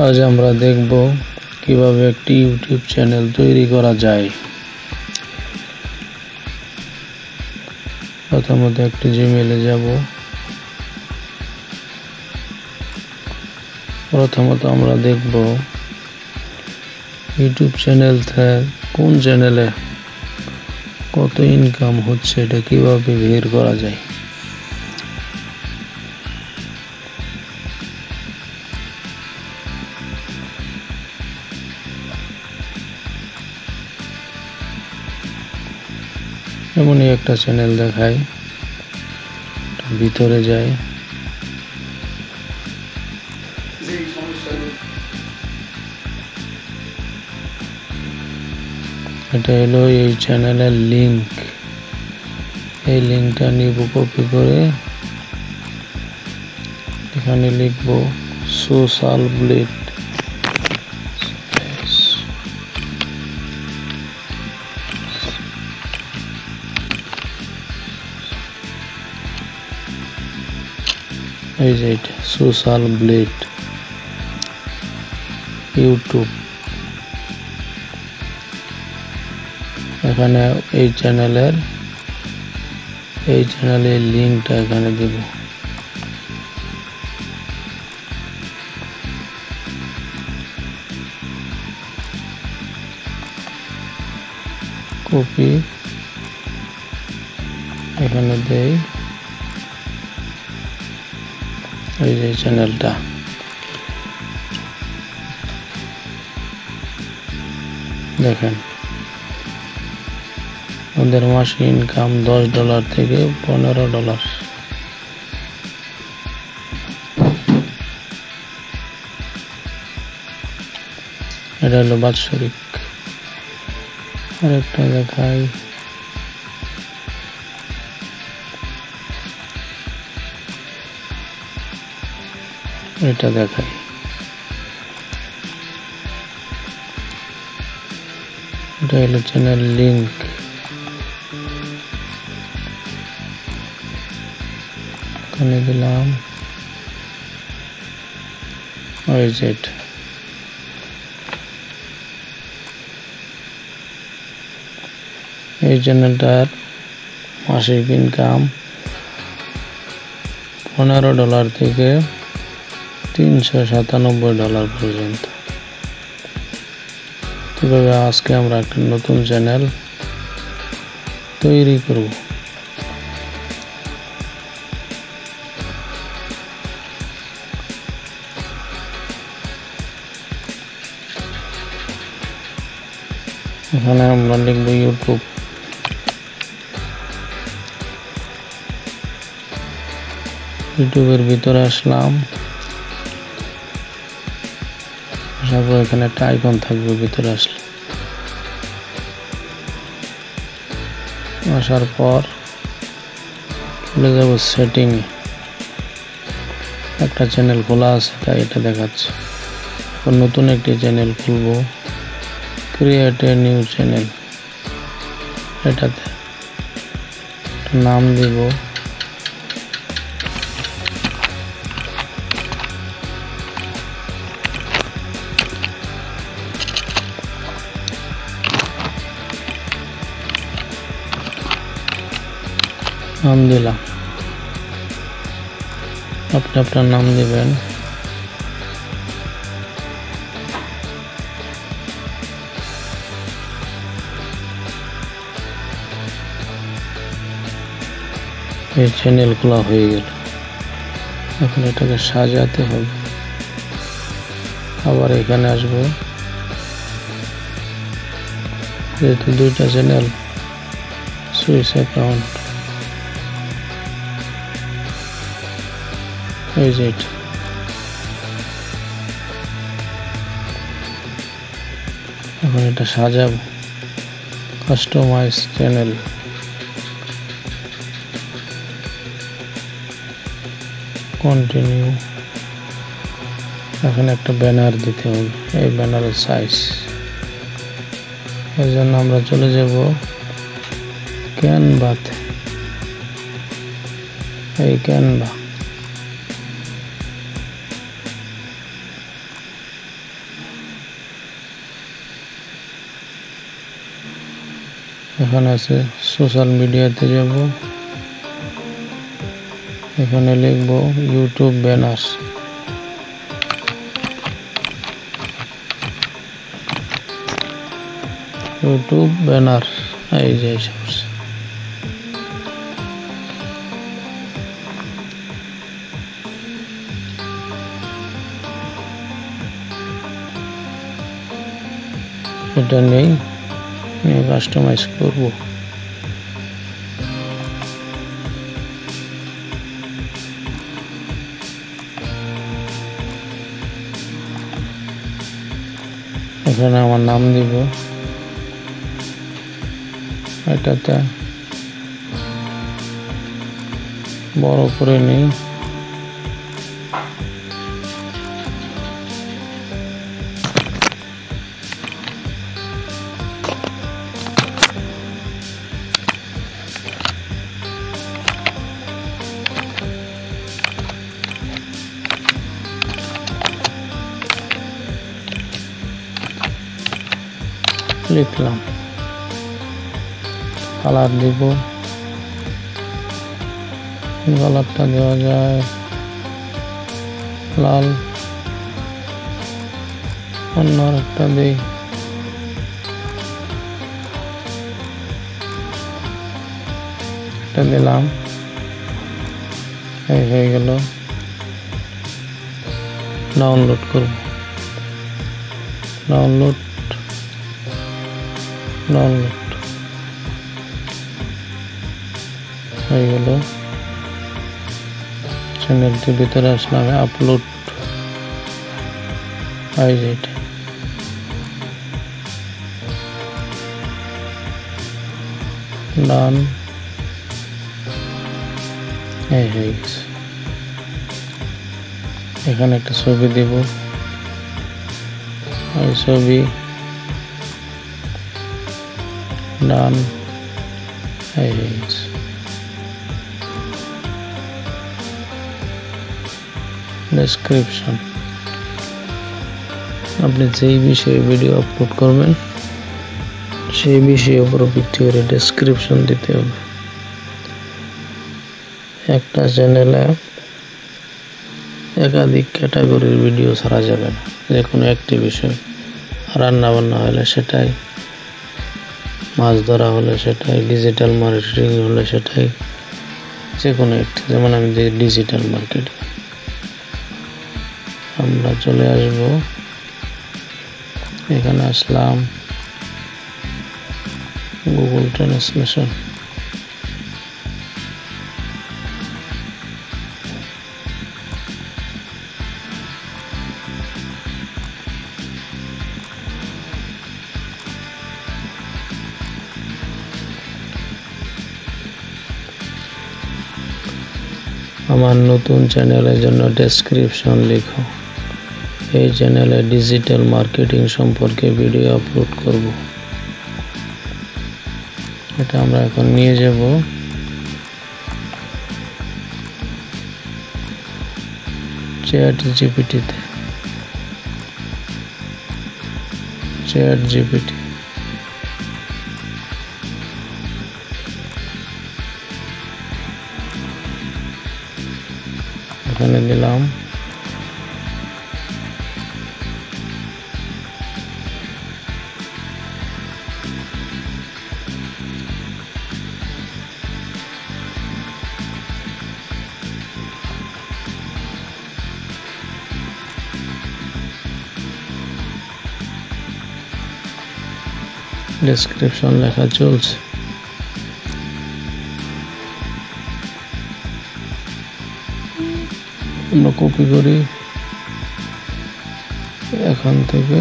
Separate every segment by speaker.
Speaker 1: আজ আমরা দেখব কিভাবে একটি ইউটিউব চ্যানেল তৈরি করা যায়। প্রথমত একটি জিমেইলে যাব। প্রথমত আমরা দেখব ইউটিউব চ্যানেল থেকে কোন চ্যানেলে কত ইনকাম হচ্ছে এটা কিভাবে বের করা যায়। এমনই একটা চ্যানেল দেখায়, ভিতরে যাই। এটা হলো এই চ্যানেলের লিংক। এই লিংকটা নিব, কপি করে এখানে লিখব সোশ্যাল ব্লেড। এই যে এটা সোশ্যাল ব্লেড ইউটিউব। এখানে এই চ্যানেলের লিংকটা এখানে দিব। কপি এখানে দেই। এই যে চ্যানেলটা দেখেন, ওদের মাসে ইনকাম $10 থেকে $15। এটা হলো বাৎসরিক। আরেকটা দেখাই, এটা দেখাই। এটা হলো চ্যানেল লিংক। এখানে দিলাম ওয়েজেট। এই চ্যানেলটার মাসিক ইনকাম $15 থেকে $397 পর্যন্ত। কিভাবে আজকে আমরা একটা নতুন চ্যানেল তৈরি করব। এখানে আমরা লিখব ইউটিউব। ইউটিউবের ভিতরে আসলাম, আসার পর এখানে একটা আইকন থাকবে। ভিতরে আসার পর চলে যাব সেটিং এ। একটা চ্যানেল খোলা আছে তাই এটা দেখাচ্ছে। নতুন একটি চ্যানেল খুলব, ক্রিয়েট এ নিউ চ্যানেল। এটাতে নাম দিব দিলাম। আপনি আপনার নাম দিবেন। এই চ্যানেল খোলা হয়ে গেল। এখন এটাকে সাজাতে হবে। আবার এখানে আসবো, যেহেতু দুইটা চ্যানেল, সুইচ অ্যাকাউন্ট। এই যে এটা এখন এটা সাজাবো। Customize channel, continue. এখন একটা ব্যানার দিতে হবে। এই ব্যানারের সাইজ, এই জন্য আমরা চলে যাব ক্যানভাতে। এই ক্যানভা এখানে আছে সোশ্যাল মিডিয়াতে যাব, এখানে লিখব ইউটিউব ব্যানার। ইউটিউব ব্যানার এই যে এটা নেই, কাস্টমাইজ করব। এখানে আমার নাম দিব, এটাতে বড় করে নিই, লিখলাম, কালার দিব, কালারটা দেওয়া যায় লাল, অন্য একটা দিই, এটা দিলাম, এই হয়ে গেল। ডাউনলোড করব, ডাউনলোড হয়ে গেল। চ্যানেলটির ভিতরে আসলাম, আপলোড এটা ডান, এই হয়ে গেছে। এখানে একটা ছবি দেব, এই ছবি ডান, এই হয়ে গেছে। ডেসক্রিপশন, আপনি যেই বিষয়ে ভিডিও আপলোড করবেন সেই বিষয়ের উপর ভিত্তি করে ডেসক্রিপশন দিতে হবে। একটা চ্যানেলে একাধিক ক্যাটাগরির ভিডিও ছাড়া যাবে না, যে কোনো একটি বিষয়, রান্না বান্না হলে সেটাই, মাছ ধরা হলে সেটাই, ডিজিটাল মার্কেটিং হলে সেটাই, যে কোনো একটি। যেমন আমি ডিজিটাল মার্কেটিং, আমরা চলে আসব, এখানে আসলাম, গুগল ট্রান্সলেশন, আমার নতুন চ্যানেলের জন্য ডেসক্রিপশন লিখো। এই চ্যানেলে ডিজিটাল মার্কেটিং সম্পর্কে ভিডিও আপলোড করব। এটা আমরা এখন নিয়ে যাব চ্যাট জিপিটিতে। এখানে দিলাম, ডেসক্রিপশন লেখা চলছে। আমরা কপি করি, এখান থেকে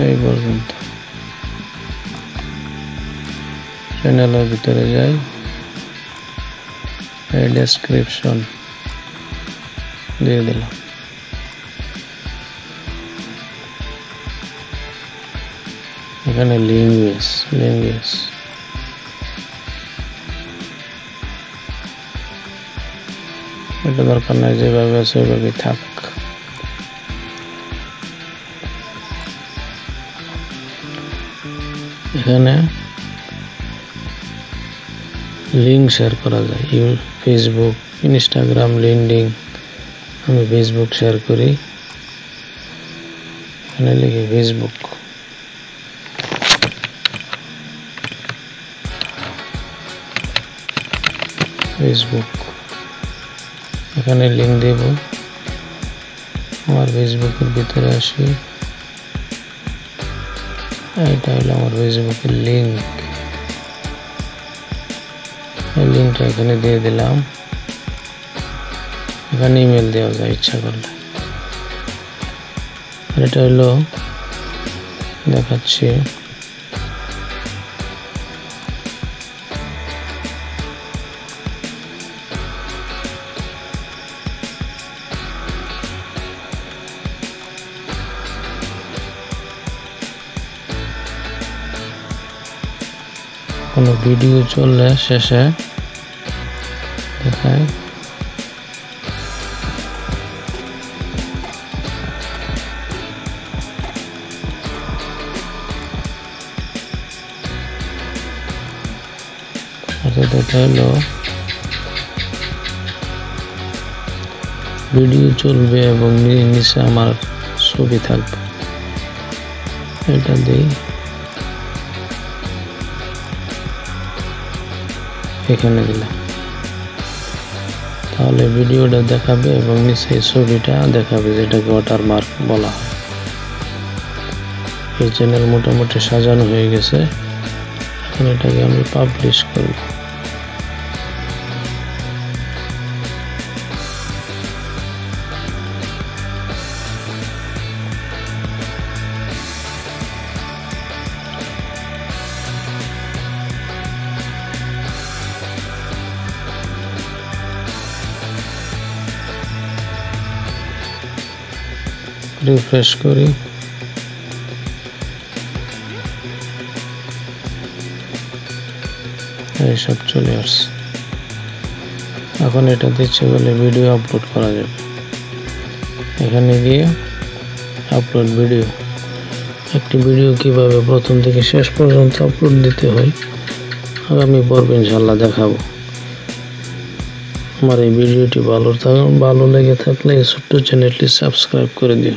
Speaker 1: এই পর্যন্ত চ্যানেলের ভিতরে যাই, এই ডেসক্রিপশন দিয়ে দিলাম। এখানে ল্যাঙ্গুয়েজ এটা দরকার নাই, যেভাবে আছে ওইভাবে থাক। এখানে লিঙ্ক শেয়ার করা যায়, ফেসবুক, ইনস্টাগ্রাম, লিঙ্কডইন। আমি ফেসবুক শেয়ার করি, এখানে লিখি ফেসবুক। এখানে লিঙ্ক দেব। আমার ফেসবুকের ভিতরে আসি, এটা হলো আমার ফেসবুকের লিঙ্ক। এই লিঙ্কটা এখানে দিয়ে দিলাম। এখানে ইমেল দেওয়া যায় ইচ্ছা করলে। আর এটা হলো দেখাচ্ছি, কোনো ভিডিও চললে শেষে দেখায়। এটা হলো ভিডিও চলবে এবং নিচে আমার ছবি থাকবে, এটা দিই। এখানে দিলাম, তাহলে ভিডিওটা দেখাবে এবং নিচে ছবিটা দেখাবে, যেটাকে ওয়াটারমার্ক বলা হয়। এই চ্যানেল মোটামুটি সাজানো হয়ে গেছে। এখন এটাকে আমি পাবলিশ করব। রিফ্রেশ করি, এইসব চলে আসছে। এখন এটা দিচ্ছে বলে ভিডিও আপলোড করা যাবে। এখানে গিয়ে আপলোড ভিডিও, একটি ভিডিও কিভাবে প্রথম থেকে শেষ পর্যন্ত আপলোড দিতে হয় আগামী পর্বে ইনশাআল্লাহ দেখাবো। আমার এই ভিডিওটি ভালো লেগে থাকলে এই ছোট্ট চ্যানেলটি সাবস্ক্রাইব করে দিও।